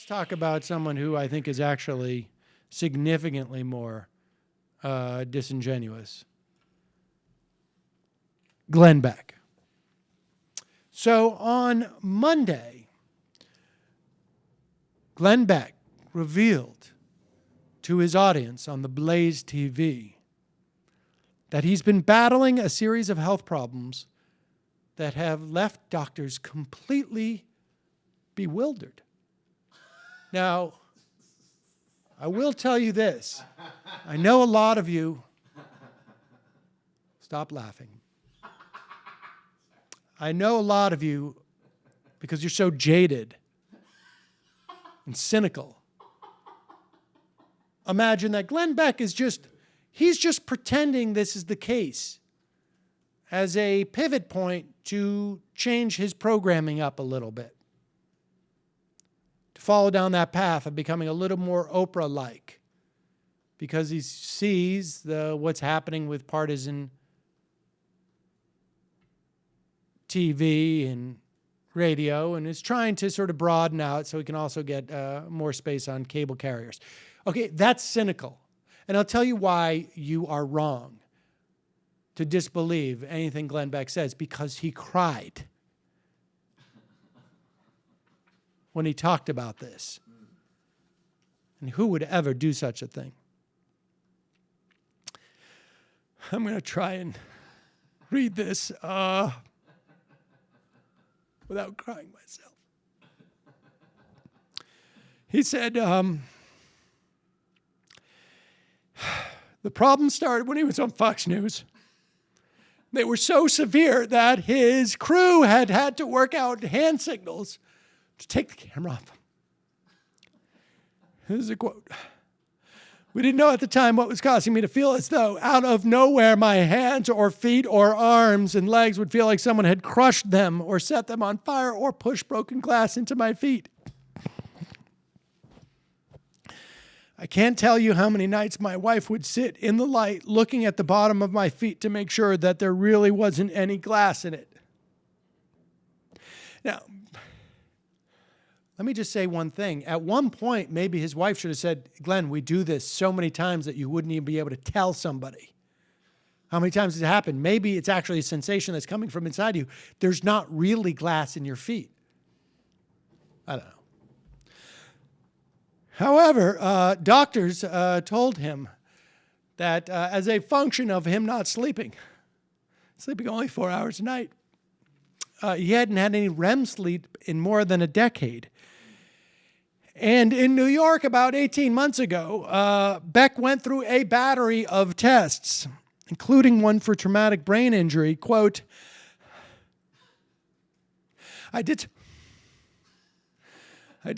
talk about someone who I think is actually significantly more disingenuous. Glenn Beck. So on Monday, Glenn Beck revealed to his audience on the Blaze TV that he's been battling a series of health problems that have left doctors completely bewildered. Now, I will tell you this. I know a lot of you, stop laughing. I know a lot of you, because you're so jaded and cynical, imagine that Glenn Beck is he's just pretending this is the case as a pivot point to change his programming up a little bit, to follow down that path of becoming a little more Oprah-like, because he sees what's happening with partisan TV and radio, and is trying to sort of broaden out so he can also get more space on cable carriers. Okay, that's cynical. And I'll tell you why you are wrong to disbelieve anything Glenn Beck says, because he cried when he talked about this. And who would ever do such a thing? I'm going to try and read this without crying myself. He said, the problem started when he was on Fox News. They were so severe that his crew had to work out hand signals to take the camera off him. Here's a quote. We didn't know at the time what was causing me to feel as though out of nowhere my hands or feet or arms and legs would feel like someone had crushed them or set them on fire or pushed broken glass into my feet. I can't tell you how many nights my wife would sit in the light looking at the bottom of my feet to make sure that there really wasn't any glass in it. Now, let me just say one thing. At one point, maybe his wife should have said, Glenn, we do this so many times that you wouldn't even be able to tell somebody. How many times has it happened? Maybe it's actually a sensation that's coming from inside you. There's not really glass in your feet. I don't know. However, doctors told him that as a function of him not sleeping only 4 hours a night, he hadn't had any REM sleep in more than a decade. And in New York about 18 months ago, Beck went through a battery of tests, including one for traumatic brain injury. Quote, I did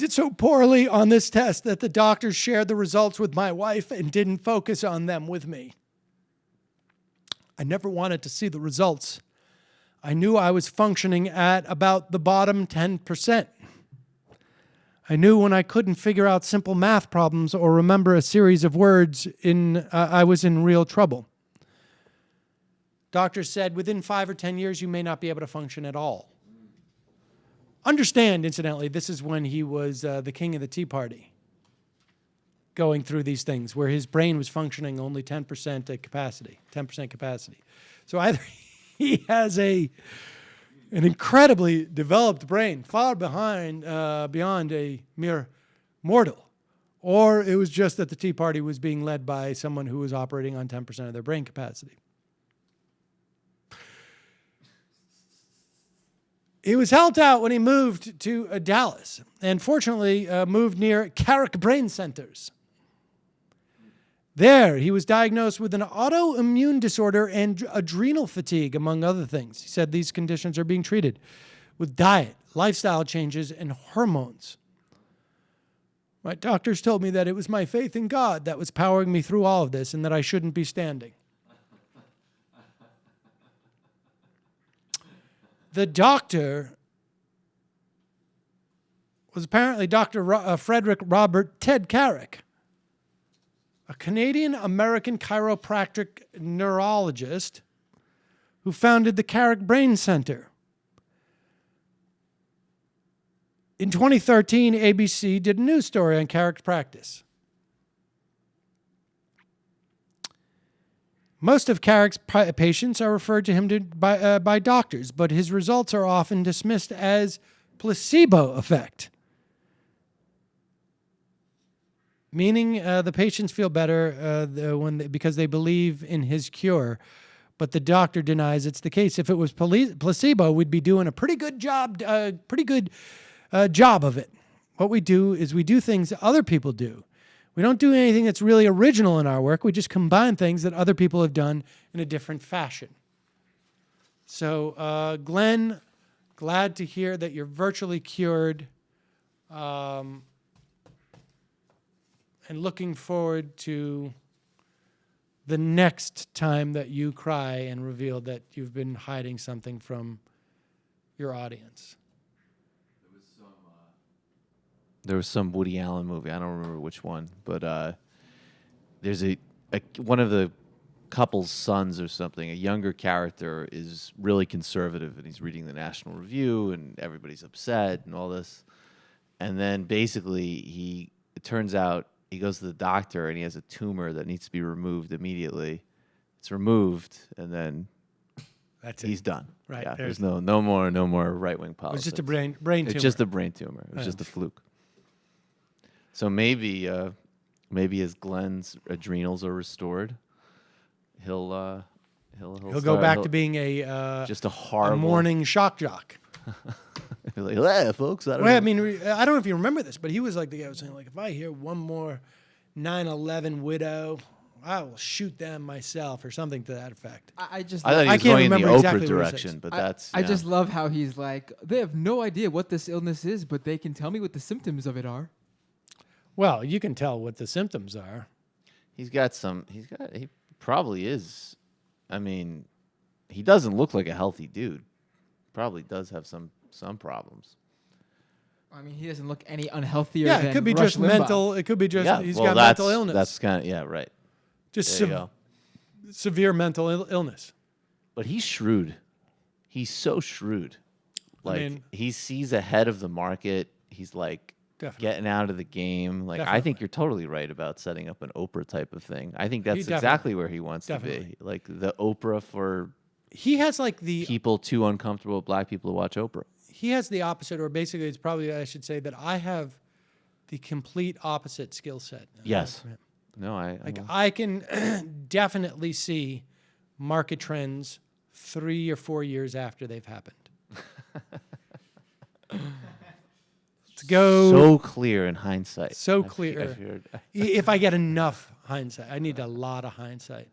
so poorly on this test that the doctors shared the results with my wife and didn't focus on them with me. I never wanted to see the results. I knew I was functioning at about the bottom 10%. I knew when I couldn't figure out simple math problems or remember a series of words, I was in real trouble. Doctors said within 5 or 10 years, you may not be able to function at all. Understand, incidentally, this is when he was the king of the Tea Party, going through these things where his brain was functioning only 10% capacity. So either he has an incredibly developed brain, far beyond a mere mortal, or it was just that the Tea Party was being led by someone who was operating on 10% of their brain capacity. He was helped out when he moved to Dallas, and fortunately moved near Carrick Brain Centers. There, he was diagnosed with an autoimmune disorder and adrenal fatigue, among other things. He said these conditions are being treated with diet, lifestyle changes, and hormones. My doctors told me that it was my faith in God that was powering me through all of this and that I shouldn't be standing. The doctor was apparently Dr. Frederick Robert Ted Carrick, a Canadian-American chiropractic neurologist who founded the Carrick Brain Center. In 2013, ABC did a news story on Carrick's practice. Most of Carrick's patients are referred to him by doctors, but his results are often dismissed as placebo effect, meaning the patients feel better because they believe in his cure, but the doctor denies it's the case. If it was placebo, we'd be doing a pretty good job of it. What we do is we do things that other people do. We don't do anything that's really original in our work. We just combine things that other people have done in a different fashion. So, Glenn, glad to hear that you're virtually cured, and looking forward to the next time that you cry and reveal that you've been hiding something from your audience. There was some Woody Allen movie. I don't remember which one, but there's one of the couple's sons or something. A younger character is really conservative, and he's reading the National Review, and everybody's upset and all this. And then basically, it turns out he goes to the doctor, and he has a tumor that needs to be removed immediately. It's removed, and then he's done. Right. Yeah, there's no more right-wing politics. It's just a brain tumor. It's just a brain tumor. It was just a fluke. So maybe as Glenn's adrenals are restored, he'll go back to being just a horrible morning shock jock. Like, hey, folks, I don't know. I mean, I don't know if you remember this, but he was like the guy who was saying, like, if I hear one more 9/11 widow, I will shoot them myself, or something to that effect. I thought he was going in the Oprah direction, but I just love how he's like, they have no idea what this illness is, but they can tell me what the symptoms of it are. Well, you can tell what the symptoms are. He probably is. I mean, he doesn't look like a healthy dude. Probably does have some problems. I mean, he doesn't look any unhealthier Yeah, than it could be Rush just Limbaugh. mental. It could be just he's got mental illness. That's kind of right. Just severe mental illness. But he's shrewd. He's so shrewd. Like, he sees ahead of the market. He's like getting out of the game. Like, I think you're totally right about setting up an Oprah type of thing. I think that's exactly where he wants to be. Like the Oprah for he has like the people too uncomfortable with black people to watch Oprah. He has the opposite, or basically it's probably, I should say, that I have the complete opposite skill set. Yes. No, I can definitely see market trends 3 or 4 years after they've happened. Let's go. So clear in hindsight. So clear. If I get enough hindsight. I need a lot of hindsight.